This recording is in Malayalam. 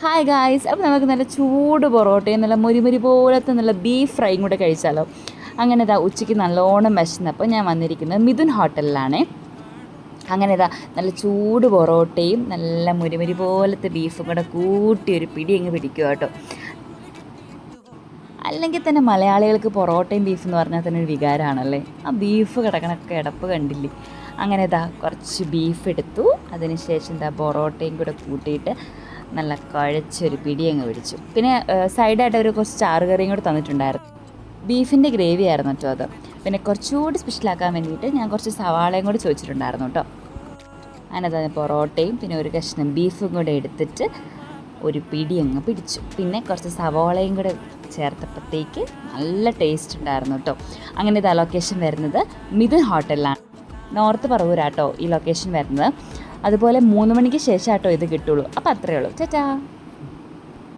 ഹായ് ഗായ്സ്, അപ്പോൾ നമുക്ക് നല്ല ചൂട് പൊറോട്ടയും നല്ല മുരിമുരി പോലത്തെ നല്ല ബീഫ് ഫ്രൈയും കൂടെ കഴിച്ചാലോ. അങ്ങനെ ഇതാ ഉച്ചയ്ക്ക് നല്ലോണം വിശന്നപ്പോൾ ഞാൻ വന്നിരിക്കുന്നത് മിഥുൻ ഹോട്ടലിലാണേ. അങ്ങനെ ഇതാ നല്ല ചൂട് പൊറോട്ടയും നല്ല മുരിമുരി പോലത്തെ ബീഫും കൂടെ കൂട്ടി ഒരു പിടി അങ്ങ് പിടിക്കുക കേട്ടോ. അല്ലെങ്കിൽ തന്നെ മലയാളികൾക്ക് പൊറോട്ടയും ബീഫ് എന്ന് പറഞ്ഞാൽ തന്നെ ഒരു വികാരമാണല്ലേ. ആ ബീഫ് കിടക്കണ കിടപ്പ് കണ്ടില്ലേ. അങ്ങനെ ഇതാ കുറച്ച് ബീഫ് എടുത്തു, അതിനുശേഷം ഇതാ പൊറോട്ടയും കൂടെ കൂട്ടിയിട്ട് നല്ല കുഴച്ചൊരു പിടി അങ്ങ് പിടിച്ചു. പിന്നെ സൈഡായിട്ട് ഒരു കുറച്ച് ചാറുകറിയും കൂടെ തന്നിട്ടുണ്ടായിരുന്നു. ബീഫിൻ്റെ ഗ്രേവി ആയിരുന്നു കേട്ടോ അത്. പിന്നെ കുറച്ചുകൂടി സ്പെഷ്യലാക്കാൻ വേണ്ടിയിട്ട് ഞാൻ കുറച്ച് സവാളയും കൂടി ചോദിച്ചിട്ടുണ്ടായിരുന്നു കേട്ടോ. അങ്ങനെ തന്നെ പൊറോട്ടയും പിന്നെ ഒരു കഷ്ണം ബീഫും കൂടെ എടുത്തിട്ട് ഒരു പിടി അങ്ങ് പിടിച്ചു. പിന്നെ കുറച്ച് സവാളയും കൂടെ ചേർത്തപ്പോഴത്തേക്ക് നല്ല ടേസ്റ്റ് ഉണ്ടായിരുന്നു കേട്ടോ. അങ്ങനെ ഇത് ലൊക്കേഷൻ വരുന്നത് മിഥുൻ ഹോട്ടലിലാണ്, നോർത്ത് പറവൂരാട്ടോ ഈ ലൊക്കേഷൻ വരുന്നത്. അതുപോലെ 3 മണിക്ക് ശേഷം ആട്ടോ ഇത് കിട്ടുള്ളൂ. അപ്പോൾ അത്രയേ ഉള്ളൂ. ചേച്ചാ.